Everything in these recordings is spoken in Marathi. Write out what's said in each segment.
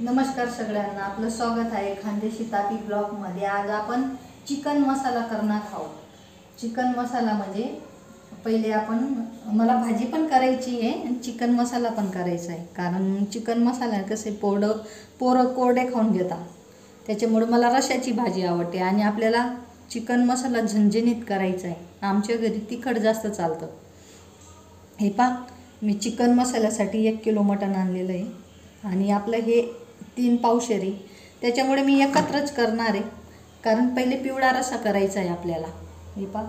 नमस्कार सगळ्यांना, आपलं स्वागत आहे खानदेशी तापी ब्लॉगमध्ये। आज आपण चिकन मसाला करणार आहोत। चिकन मसाला म्हणजे पहिले मला भाजी पण करायची आहे आणि चिकन मसाला पण करायचा आहे। कारण चिकन मसाला कसे पोरं कोरडे खाऊन घेतात, त्याच्यामुळे मला रश्याची भाजी आवडते आणि आपल्याला चिकन मसाला झणझणीत करायचा आहे। आमच्या घरी तिखट जास्त चालतं। हे पहा, मी चिकन मसाल्यासाठी 1 किलो मटण आणलेलं आहे आणि आपलं हे 3 पावशेरी, त्याच्यामुळे मी एकत्रच करणार आहे। कारण पहिले पिवळा रस्सा करायचा आहे आपल्याला। हे पहा,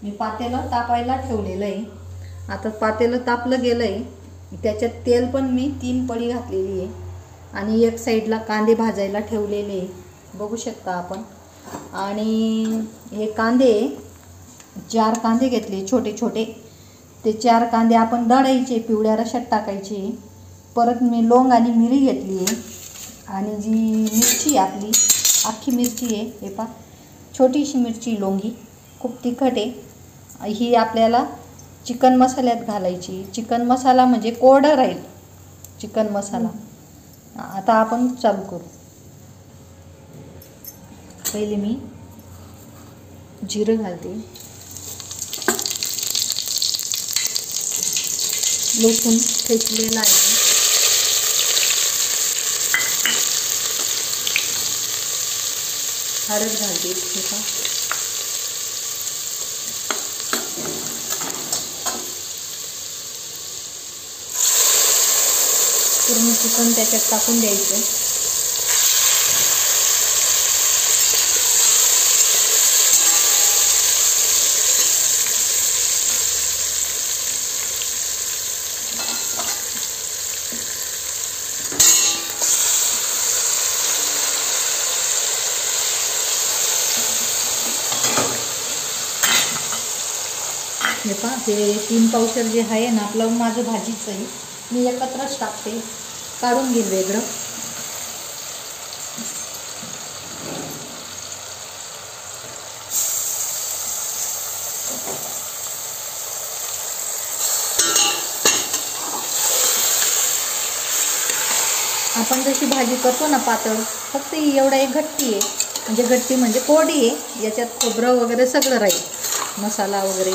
मी पातेलं तापायला ठेवलेलं आहे। आता पातेलं तापलं गेलं आहे, त्याच्यात तेल पण मी 3 पळी घातलेली आहे आणि एक साईडला कांदे भाजायला ठेवलेले आहे, बघू शकता आपण। आणि हे कांदे 4 कांदे घेतले छोटे छोटे, ते 4 कांदे आपण दळायचे, पिवळ्या रश्यात टाकायचे। परत मी लवंग आणि मिरी घेतली आहे आणि जी मिरची आपली अख्खी मिरची आहे, हे पहा छोटीशी मिरची लोंगी, खूप तिखट आहे। ही आपल्याला चिकन मसाल्यात घालायची। चिकन मसाला म्हणजे कोरडा राहील चिकन मसाला। आता आपण चालू करू। पहिले मी जिरं घालते, लसूण ठेचलेला आहे, हळद घालते, हे पहा पूर्ण चिकन त्याच्यात टाकून द्यायचं। हे पहा, हे 3 पावशेर जे आहे ना आपलं, माझं भाजीचं आहे, मी एकत्रच टाकते, काढून घेईल वेगळं। आपण जशी भाजी करतो ना पातळ, फक्त एवढा एक घट्टी आहे, म्हणजे घट्टी म्हणजे कोरडी आहे। याच्यात खोबरं वगैरे सगळं राहील, मसाला वगैरे।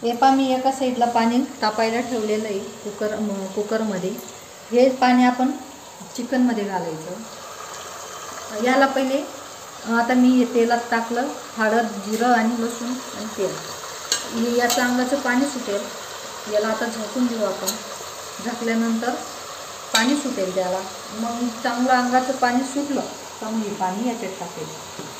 हे पहा, मी एका साईडला पाणी तापायला ठेवलेलं आहे कुकरमध्ये। हे पाणी आपण चिकनमध्ये घालायचं। याला पहिले आता मी हे तेलात टाकलं, हळद, जिरं आणि लसूण आणि तेल, हे याचं अंगाचं पाणी सुटेल। याला आता झाकून देऊ आपण। झाकल्यानंतर पाणी सुटेल त्याला, मग चांगलं अंगाचं पाणी सुटलं तर मग हे पाणी याच्यात टाकायचं।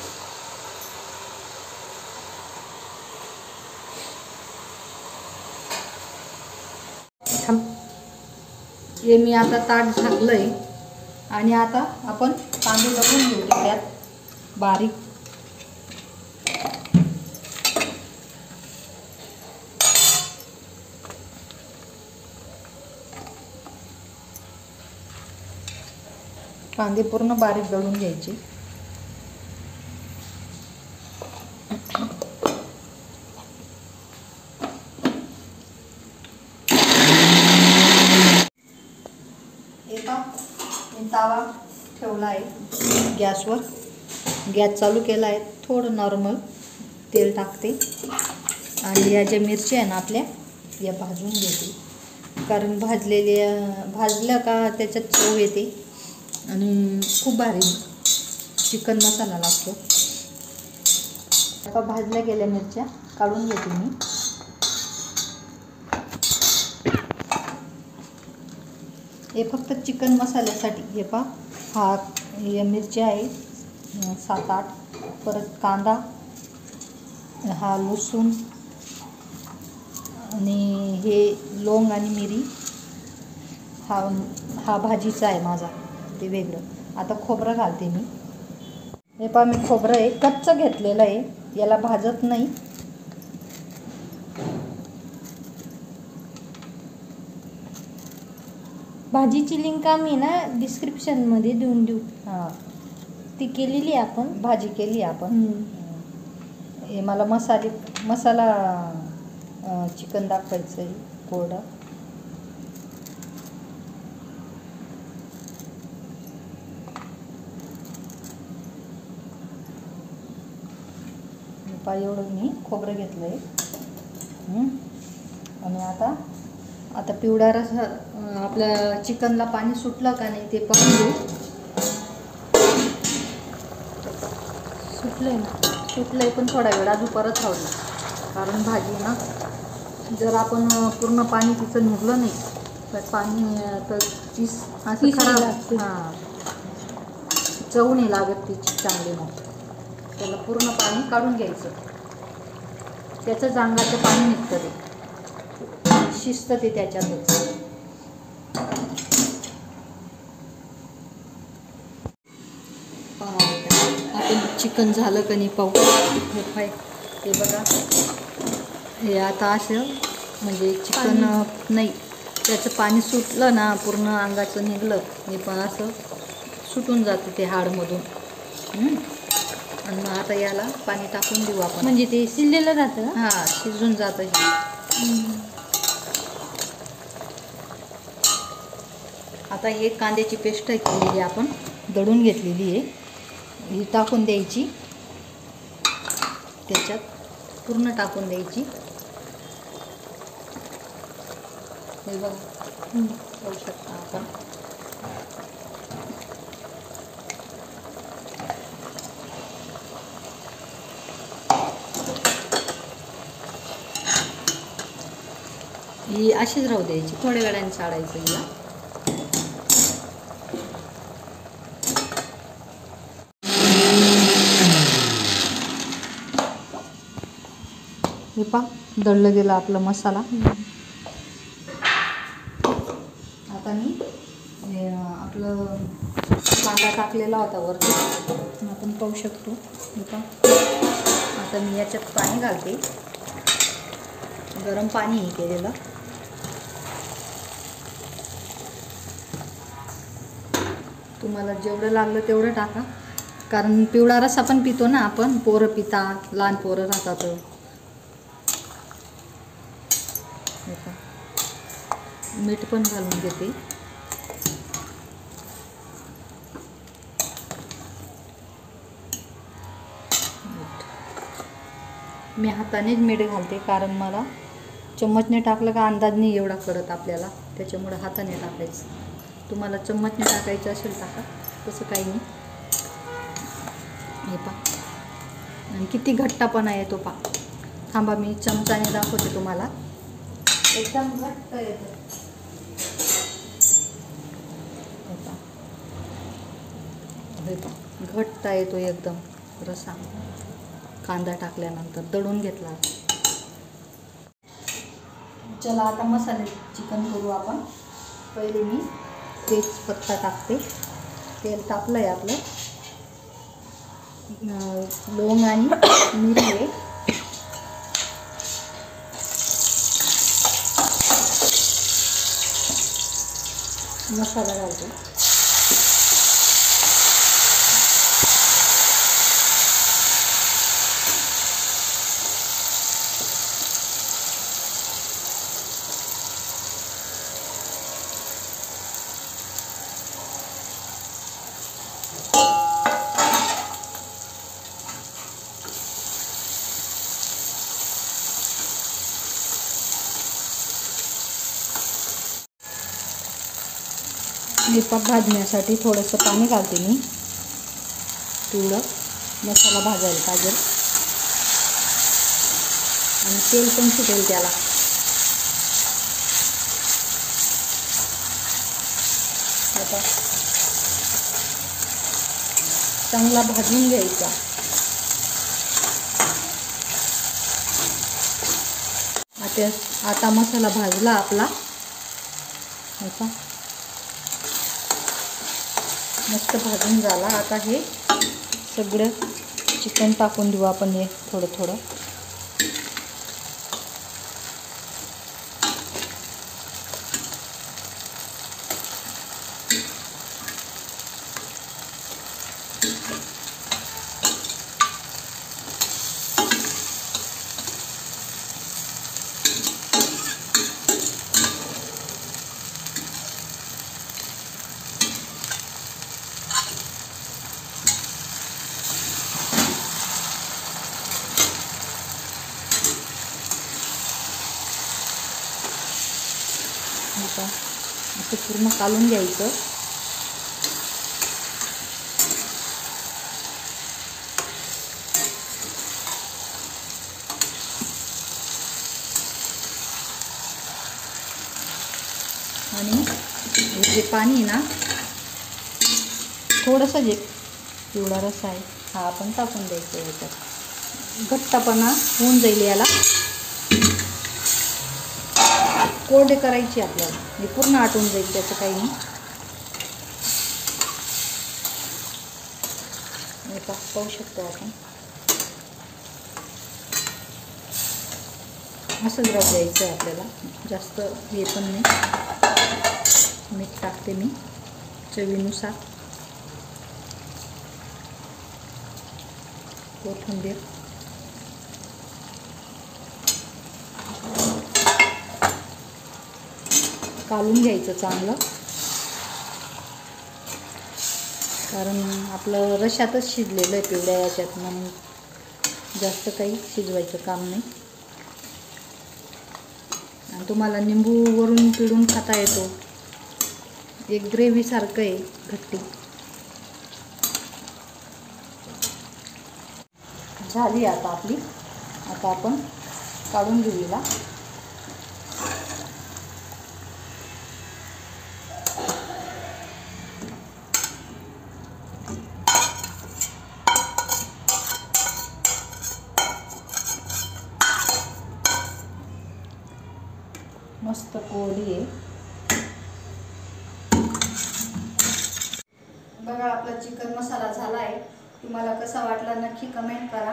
हे मी आता ताट झाकलंय आणि आता आपण कांदे बघून घेऊ त्यात बारीक। कांदे पूर्ण बारीक दळून घ्यायचे। मी तावा ठेवला आहे गॅसवर, गॅस चालू केला आहे, थोडं नॉर्मल तेल टाकते आणि या ज्या मिरच्या आहे ना आपल्या, या भाजून घेते। कारण भाजलं का त्याच्यात चव येते आणि खूप भारी चिकन मसाला लागतो। आता भाजल्या गेल्या मिरच्या काढून घेते मी। हे फक्त चिकन मसाल्यासाठी। हे पहा, या मिरच्या आहेत 7-8, परत कांदा, हा लसूण आणि हे लवंग आणि मिरी, हा भाजीचा आहे माझा, ते वेगळं। आता खोबरं घालते मी। हे पहा, मी खोबरं आहे कच्चं घेतलेलं आहे, याला भाजत नाही। भाजीची लिंक आम्ही ना डिस्क्रिप्शनमध्ये देऊ। हां, ती केलेली आपण, भाजी केली आपण। हे मला मसाला चिकन दाखवायचं आहे। कोरडा. एवढं मी खोबरं घेतलं आहे. आणि आता पिवळा रसा आपल्या चिकनला पाणी सुटलं का नाही ते पाहून घेऊ. सुटलंय पण थोडा वेळ अजून परत राहू दे. कारण भाजी ना जर आपण पूर्ण पाणी तिचं निघलं नाही तर पाणी तर तीस असं खराब लागते. हां, चव नाही लागत तिची चांगली. मग त्याला पूर्ण पाणी काढून घ्यायचं. त्याचं जांगाचं पाणी निघतं ते शिजतं ते त्याच्यातच. आपण चिकन झालं का नाही पाहू. हे बघा, हे आता असं म्हणजे चिकन नाही त्याचं पाणी सुटलं ना पूर्ण अंगाचं निघलं हे पण असं सुटून जातं ते हाडमधून. आणि मग आता याला पाणी टाकून देऊ आपण. म्हणजे ते शिजलेलं जातं. हां, शिजून जातं हे. आता हे कांद्याची पेस्ट केलेली आपण दळून घेतलेली आहे ही टाकून द्यायची. त्याच्यात पूर्ण टाकून द्यायची. हे बघा बघू शकता आपण. ही अशीच राहू द्यायची. थोड्या वेळाने चाळायचं हिला. हे पहा दळलं गेलं आपलं मसाला. आता मी आपलं कांदा टाकलेला होता वरती आपण पाहू शकतो. हे पहा आता मी याच्यात पाणी घालते. गरम पाणी हे केलेलं. तुम्हाला जेवढं लागलं तेवढं टाका. कारण पिवळा रस्सा पण पितो ना आपण. पोरं पितात, लहान पोरं राहतात. मीठ पण घालून घेते. मी हातानेच मीठ घालते कारण मला चम्मचने टाकलं का अंदाज नाही एवढा करत आपल्याला. त्याच्यामुळे हाताने टाकायचं. तुम्हाला चम्मचने टाकायचं असेल टाका, तसं काही नाही. हे पहा आणि किती घट्टपणा येतो पहा. थांबा मी चमचाने दाखवते तुम्हाला. एकदम घट्ट येतं. हे पहा घट्ट येतो एकदम रस्सा कांदा टाकल्यानंतर. दळून घेतला. चला आता मसाले चिकन करू आपण. पहिले मी तेजपत्ता टाकते. तेल तापलं आहे आपलं. लवंग आणि मिरी आहे. मसाला घालते. मिरपा भाजण्यासाठी थोडंसं पाणी घालते मी. पिवळं मसाला भाजायला पाहिजे आणि तेल पण सुटेल त्याला. आता चांगला भाजून घ्यायचा. आता मसाला भाजला आपला. आता मस्त भाजून झाला. आता हे सगळं चिकन टाकून देऊ आपण. हे थोडं थोडं आता असं पूर्ण कालून घ्यायचं. आणि जे पाणी ना थोडंसं जे पिवळा रस आहे हा आपण टाकून द्यायचा याच्यात. घट्टपणा होऊन जाईल याला. कोरडे करायची आपल्याला, हे पूर्ण आटून जाईल त्याचं काही नाही. पाहू शकतो आपण असंच राहू द्यायचं आहे आपल्याला, जास्त हे पण नाही. मीठ टाकते मी चवीनुसार. कोथिंबीर, कालून घ्यायचं चांगलं, कारण आपलं रश्यातच शिजलेलं आहे पिवळ्या याच्यात, म्हणून जास्त काही शिजवायचं काम नाही. आणि तुम्हाला निंबू वरून पिळून खाता येतो. एक ग्रेव्हीसारखं आहे घट्टी. झाली आता आपली. आता आपण काढून घेऊ हिला. मस्त कोरडी आहे. बघा आपला चिकन मसाला झाला आहे. तुम्हाला कसा वाटला नक्की कमेंट करा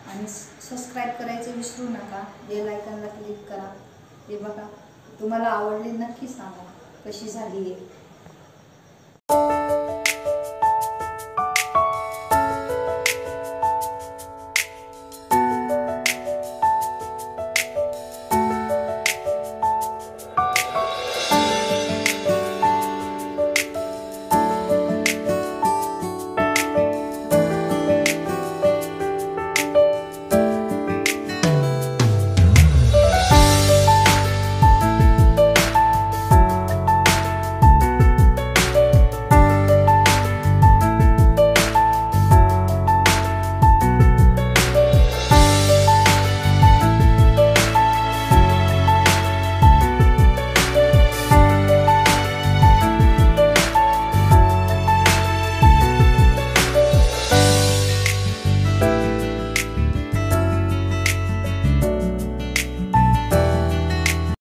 आणि सबस्क्राईब करायचं विसरू नका. बेल आयकॉनला क्लिक करा. हे बघा तुम्हाला आवडले नक्की सांगा कशी झाली आहे.